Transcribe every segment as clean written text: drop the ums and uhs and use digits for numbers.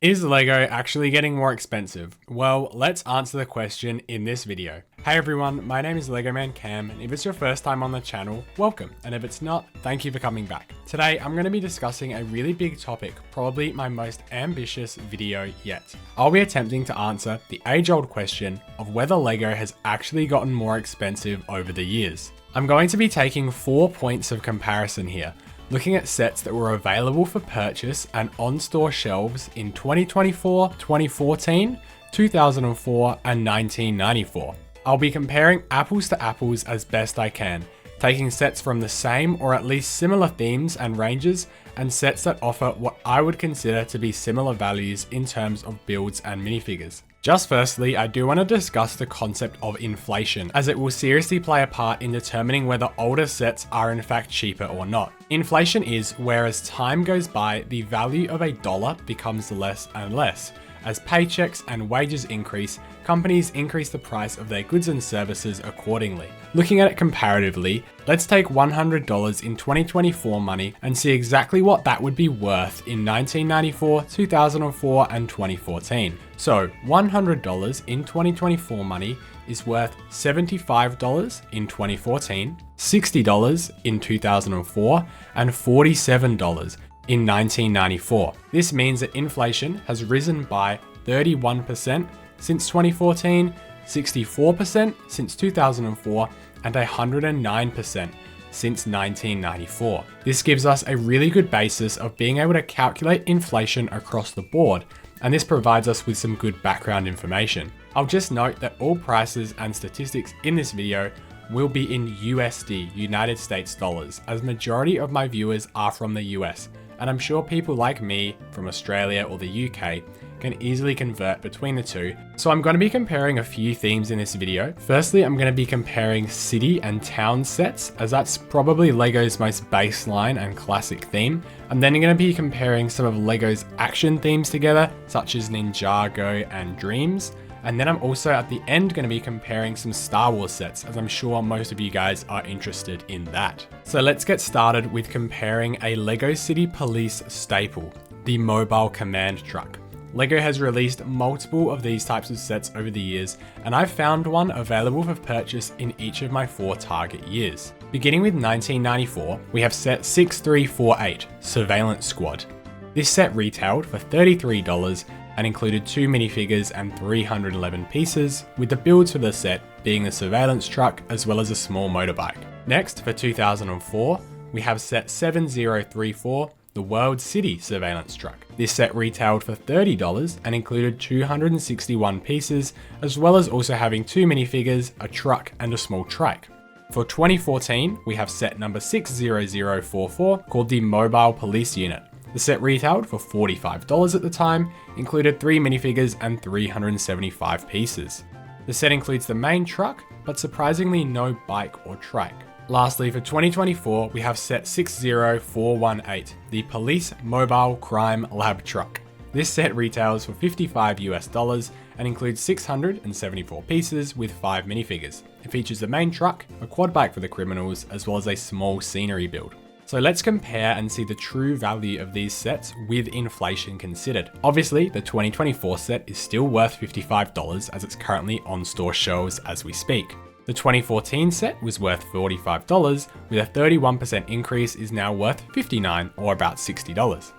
Is Lego actually getting more expensive? Well, let's answer the question in this video. Hey everyone, my name is Lego Man Cam, and if it's your first time on the channel, welcome, and if it's not, thank you for coming back. Today, I'm going to be discussing a really big topic, probably my most ambitious video yet. I'll be attempting to answer the age-old question of whether Lego has actually gotten more expensive over the years. I'm going to be taking 4 points of comparison here, looking at sets that were available for purchase and on-store shelves in 2024, 2014, 2004, and 1994. I'll be comparing apples to apples as best I can, taking sets from the same or at least similar themes and ranges, and sets that offer what I would consider to be similar values in terms of builds and minifigures. Just firstly, I do want to discuss the concept of inflation, as it will seriously play a part in determining whether older sets are in fact cheaper or not. Inflation is where as time goes by, the value of a dollar becomes less and less. As paychecks and wages increase, companies increase the price of their goods and services accordingly. Looking at it comparatively, let's take $100 in 2024 money and see exactly what that would be worth in 1994, 2004, and 2014. So $100 in 2024 money is worth $75 in 2014, $60 in 2004, and $47 in 1994. This means that inflation has risen by 31% since 2014, 64% since 2004, and 109% since 1994. This gives us a really good basis of being able to calculate inflation across the board, and this provides us with some good background information. I'll just note that all prices and statistics in this video will be in USD, United States dollars, as majority of my viewers are from the US, and I'm sure people like me from Australia or the UK can easily convert between the two. So I'm going to be comparing a few themes in this video. Firstly, I'm going to be comparing city and town sets, as that's probably Lego's most baseline and classic theme. I'm then going to be comparing some of Lego's action themes together, such as Ninjago and Dreams. And then I'm also at the end going to be comparing some Star Wars sets, as I'm sure most of you guys are interested in that. So let's get started with comparing a Lego City Police staple, the mobile command truck. Lego has released multiple of these types of sets over the years, and I've found one available for purchase in each of my 4 target years. Beginning with 1994, we have set 6348, Surveillance Squad. This set retailed for $33 and included 2 minifigures and 311 pieces, with the builds for the set being the surveillance truck as well as a small motorbike. Next, for 2004, we have set 7034, the World City Surveillance Truck. This set retailed for $30 and included 261 pieces, as well as also having 2 minifigures, a truck, and a small trike. For 2014, we have set number 60044 called the Mobile Police Unit. The set retailed for $45 at the time, included 3 minifigures and 375 pieces. The set includes the main truck, but surprisingly no bike or trike. Lastly, for 2024, we have set 60418, the Police Mobile Crime Lab Truck. This set retails for $55 US and includes 674 pieces with 5 minifigures. It features the main truck, a quad bike for the criminals, as well as a small scenery build. So let's compare and see the true value of these sets with inflation considered. Obviously, the 2024 set is still worth $55 as it's currently on store shelves as we speak. The 2014 set was worth $45, with a 31% increase is now worth $59 or about $60.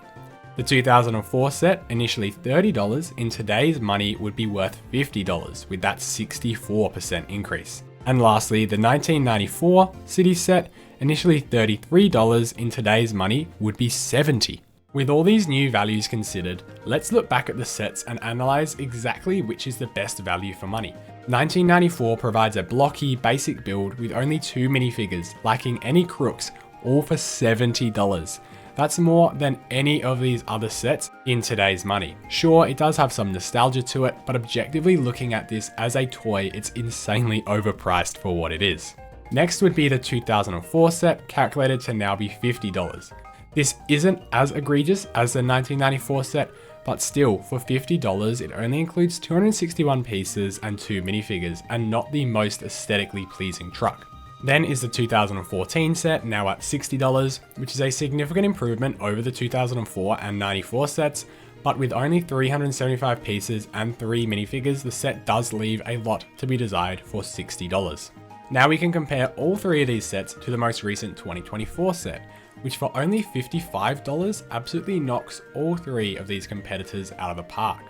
The 2004 set, initially $30, in today's money would be worth $50, with that 64% increase. And lastly, the 1994 City set, initially $33, in today's money would be $70. With all these new values considered, let's look back at the sets and analyze exactly which is the best value for money. 1994 provides a blocky, basic build with only 2 minifigures, lacking any crooks, all for $70. That's more than any of these other sets in today's money. Sure, it does have some nostalgia to it, but objectively looking at this as a toy, it's insanely overpriced for what it is. Next would be the 2004 set, calculated to now be $50. This isn't as egregious as the 1994 set, but still, for $50, it only includes 261 pieces and 2 minifigures, and not the most aesthetically pleasing truck. Then is the 2014 set, now at $60, which is a significant improvement over the 2004 and 94 sets, But with only 375 pieces and 3 minifigures, the set does leave a lot to be desired for $60. Now we can compare all 3 of these sets to the most recent 2024 set, which for only $55 absolutely knocks all 3 of these competitors out of the park.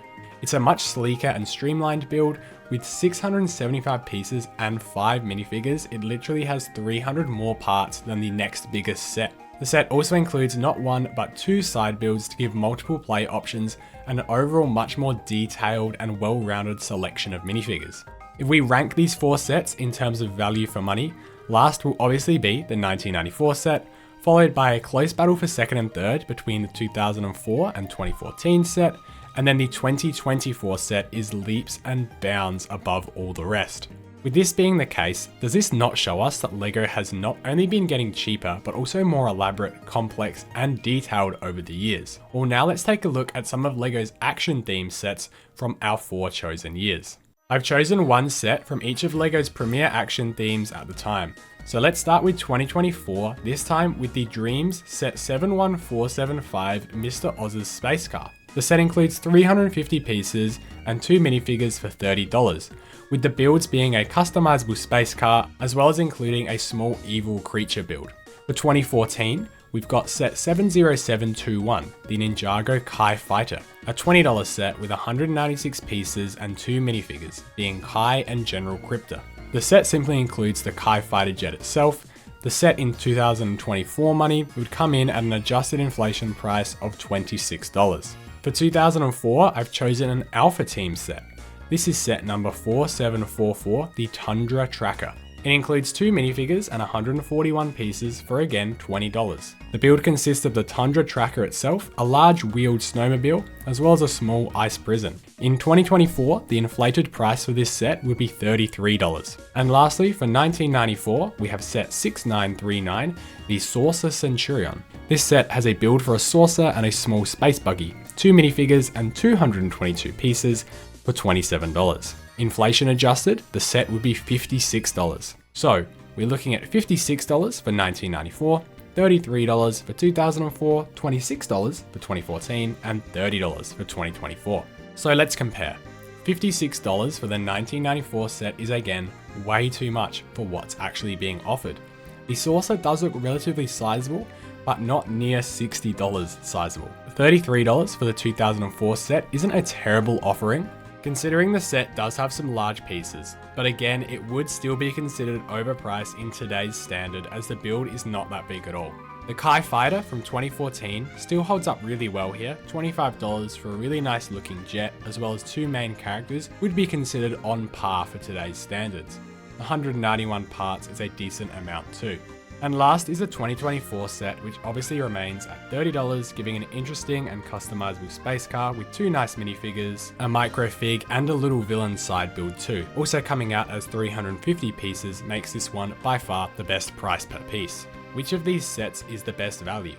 It's a much sleeker and streamlined build with 675 pieces and 5 minifigures. It literally has 300 more parts than the next biggest set. The set also includes not 1 but 2 side builds to give multiple play options and an overall much more detailed and well-rounded selection of minifigures. If we rank these 4 sets in terms of value for money, last will obviously be the 1994 set, followed by a close battle for second and third between the 2004 and 2014 set, and then the 2024 set is leaps and bounds above all the rest. With this being the case, does this not show us that LEGO has not only been getting cheaper, but also more elaborate, complex, and detailed over the years? Well, now let's take a look at some of LEGO's action themed sets from our 4 chosen years. I've chosen 1 set from each of LEGO's premier action themes at the time. So let's start with 2024, this time with the Dreams Set 71475 Mr. Oz's Space Car. The set includes 350 pieces and 2 minifigures for $30, with the builds being a customizable space car as well as including a small evil creature build. For 2014, we've got set 70721, the Ninjago Kai Fighter, a $20 set with 196 pieces and 2 minifigures, being Kai and General Cryptor. The set simply includes the Kai Fighter jet itself. The set in 2024 money would come in at an adjusted inflation price of $26. For 2004, I've chosen an Alpha Team set. This is set number 4744, the Tundra Tracker. It includes 2 minifigures and 141 pieces for again $20. The build consists of the Tundra Tracker itself, a large wheeled snowmobile, as well as a small ice prison. In 2024, the inflated price for this set would be $33. And lastly, for 1994, we have set 6939, the Saucer Centurion. This set has a build for a saucer and a small space buggy, 2 minifigures and 222 pieces for $27. Inflation adjusted, the set would be $56. So we're looking at $56 for 1994, $33 for 2004, $26 for 2014, and $30 for 2024. So let's compare. $56 for the 1994 set is again way too much for what's actually being offered. The saucer does look relatively sizable, but not near $60 sizable. $33 for the 2004 set isn't a terrible offering, considering the set does have some large pieces, but again, it would still be considered overpriced in today's standard as the build is not that big at all. The Kai Fighter from 2014 still holds up really well here. $25 for a really nice looking jet, as well as 2 main characters, would be considered on par for today's standards. 191 parts is a decent amount too. And last is the 2024 set, which obviously remains at $30, giving an interesting and customizable space car with 2 nice minifigures, a microfig, and a little villain side build too. Also coming out as 350 pieces makes this one by far the best price per piece. Which of these sets is the best value?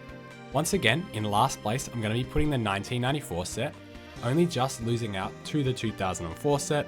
Once again, in last place, I'm going to be putting the 1994 set, only just losing out to the 2004 set.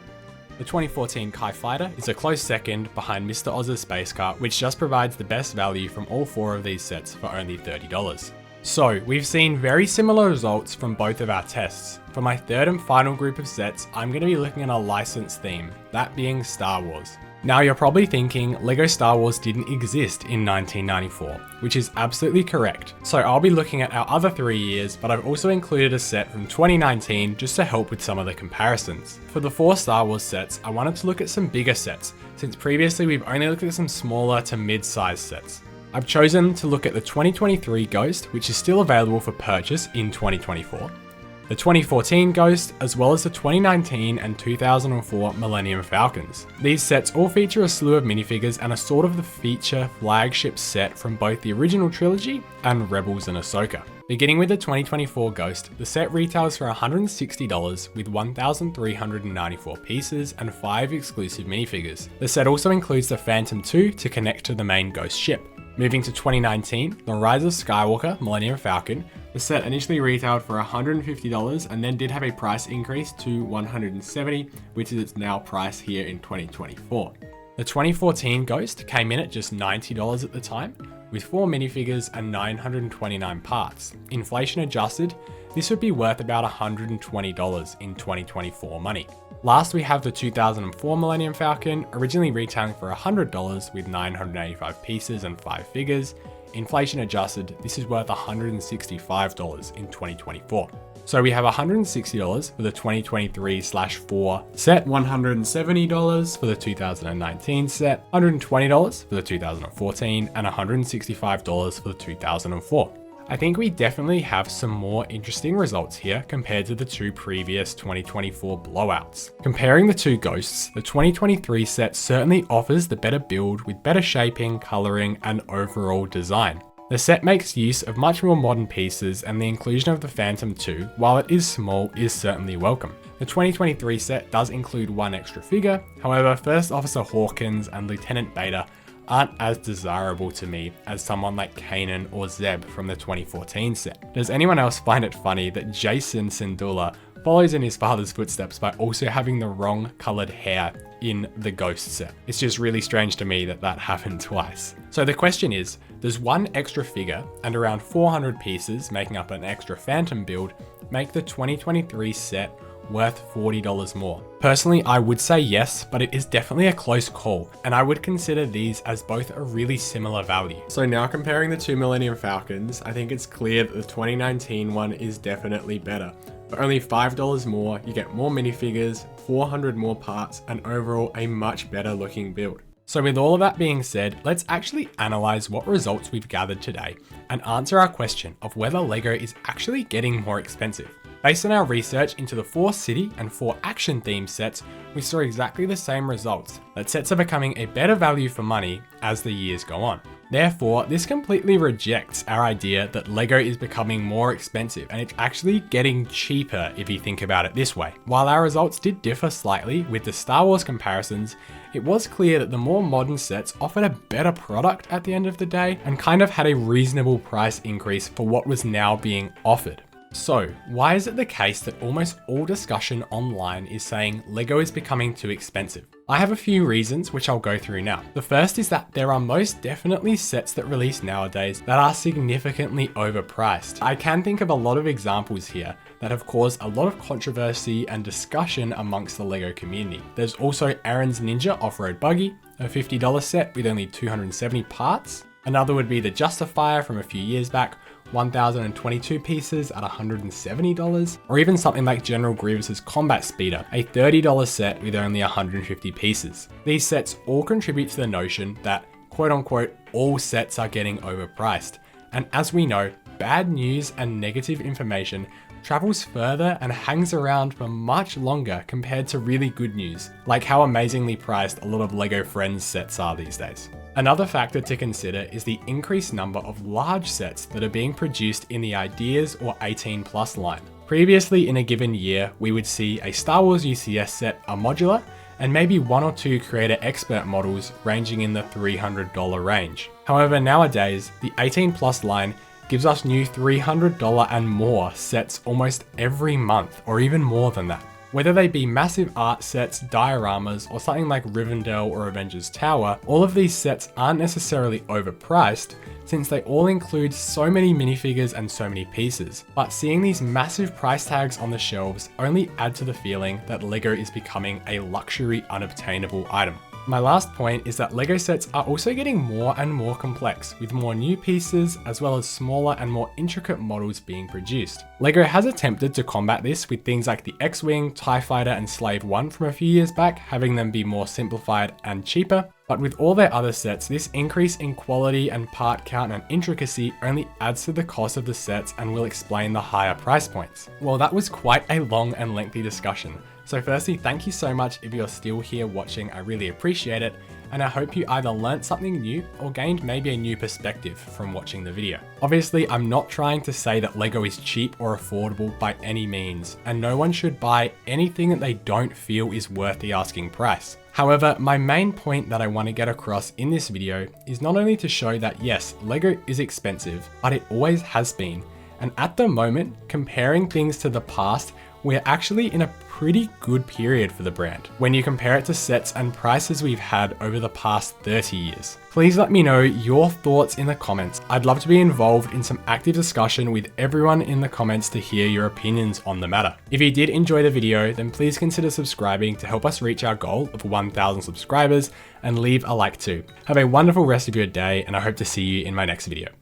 The 2014 Kai Fighter is a close second behind Mr. Oz's Space Car, which just provides the best value from all 4 of these sets for only $30. So we've seen very similar results from both of our tests. For my third and final group of sets, I'm going to be looking at a licensed theme, that being Star Wars. Now you're probably thinking LEGO Star Wars didn't exist in 1994, which is absolutely correct. So I'll be looking at our other 3 years, but I've also included a set from 2019 just to help with some of the comparisons. For the 4 Star Wars sets, I wanted to look at some bigger sets, since previously we've only looked at some smaller to mid-sized sets. I've chosen to look at the 2023 Ghost, which is still available for purchase in 2024, the 2014 Ghost, as well as the 2019 and 2004 Millennium Falcons. These sets all feature a slew of minifigures and are sort of the feature flagship set from both the original trilogy and Rebels and Ahsoka. Beginning with the 2024 Ghost, the set retails for $160 with 1,394 pieces and 5 exclusive minifigures. The set also includes the Phantom 2 to connect to the main Ghost ship. Moving to 2019, the Rise of Skywalker Millennium Falcon, the set initially retailed for $150 and then did have a price increase to $170, which is its now price here in 2024. The 2014 Ghost came in at just $90 at the time, with 4 minifigures and 929 parts. Inflation adjusted, this would be worth about $120 in 2024 money. Last, we have the 2004 Millennium Falcon, originally retailing for $100 with 985 pieces and 5 figures. Inflation adjusted, this is worth $165 in 2024. So we have $160 for the 2023/4 set, $170 for the 2019 set, $120 for the 2014, and $165 for the 2004. I think we definitely have some more interesting results here compared to the two previous 2024 blowouts. Comparing the two ghosts, the 2023 set certainly offers the better build with better shaping, coloring, and overall design. The set makes use of much more modern pieces, and the inclusion of the Phantom 2, while it is small, is certainly welcome. The 2023 set does include one extra figure, however, First Officer Hawkins and Lieutenant Beta aren't as desirable to me as someone like Kanan or Zeb from the 2014 set. Does anyone else find it funny that Jason Syndulla follows in his father's footsteps by also having the wrong colored hair in the Ghost set? It's just really strange to me that that happened twice. So the question is, does one extra figure and around 400 pieces making up an extra Phantom build make the 2023 set worth $40 more? Personally, I would say yes, but it is definitely a close call, and I would consider these as both a really similar value. So now comparing the two Millennium Falcons, I think it's clear that the 2019 one is definitely better. For only $5 more, you get more minifigures, 400 more parts, and overall a much better looking build. So with all of that being said, let's actually analyze what results we've gathered today and answer our question of whether LEGO is actually getting more expensive. Based on our research into the 4 city and 4 action themed sets, we saw exactly the same results, that sets are becoming a better value for money as the years go on. Therefore, this completely rejects our idea that LEGO is becoming more expensive, and it's actually getting cheaper if you think about it this way. While our results did differ slightly with the Star Wars comparisons, it was clear that the more modern sets offered a better product at the end of the day and kind of had a reasonable price increase for what was now being offered. So, why is it the case that almost all discussion online is saying LEGO is becoming too expensive? I have a few reasons which I'll go through now. The first is that there are most definitely sets that release nowadays that are significantly overpriced. I can think of a lot of examples here that have caused a lot of controversy and discussion amongst the LEGO community. There's also Aaron's Ninja Off-Road Buggy, a $50 set with only 270 parts. Another would be the Justifier from a few years back, 1,022 pieces at $170, or even something like General Grievous's Combat Speeder, a $30 set with only 150 pieces. These sets all contribute to the notion that, quote unquote, all sets are getting overpriced. And as we know, bad news and negative information travels further and hangs around for much longer compared to really good news, like how amazingly priced a lot of LEGO Friends sets are these days. Another factor to consider is the increased number of large sets that are being produced in the Ideas or 18+ line. Previously in a given year, we would see a Star Wars UCS set, a modular, and maybe 1 or 2 creator expert models ranging in the $300 range. However, nowadays, the 18+ line gives us new $300 and more sets almost every month, or even more than that. Whether they be massive art sets, dioramas, or something like Rivendell or Avengers Tower, all of these sets aren't necessarily overpriced, since they all include so many minifigures and so many pieces. But seeing these massive price tags on the shelves only add to the feeling that LEGO is becoming a luxury unobtainable item. My last point is that LEGO sets are also getting more and more complex, with more new pieces as well as smaller and more intricate models being produced. LEGO has attempted to combat this with things like the X-Wing, TIE Fighter and Slave 1 from a few years back, having them be more simplified and cheaper. But with all their other sets, this increase in quality and part count and intricacy only adds to the cost of the sets and will explain the higher price points. Well, that was quite a long and lengthy discussion. So firstly, thank you so much if you're still here watching, I really appreciate it, and I hope you either learnt something new or gained maybe a new perspective from watching the video. Obviously, I'm not trying to say that LEGO is cheap or affordable by any means, and no one should buy anything that they don't feel is worth the asking price. However, my main point that I want to get across in this video is not only to show that yes, LEGO is expensive, but it always has been. And at the moment, comparing things to the past, we're actually in a pretty good period for the brand when you compare it to sets and prices we've had over the past 30 years. Please let me know your thoughts in the comments. I'd love to be involved in some active discussion with everyone in the comments to hear your opinions on the matter. If you did enjoy the video, then please consider subscribing to help us reach our goal of 1,000 subscribers, and leave a like too. Have a wonderful rest of your day, and I hope to see you in my next video.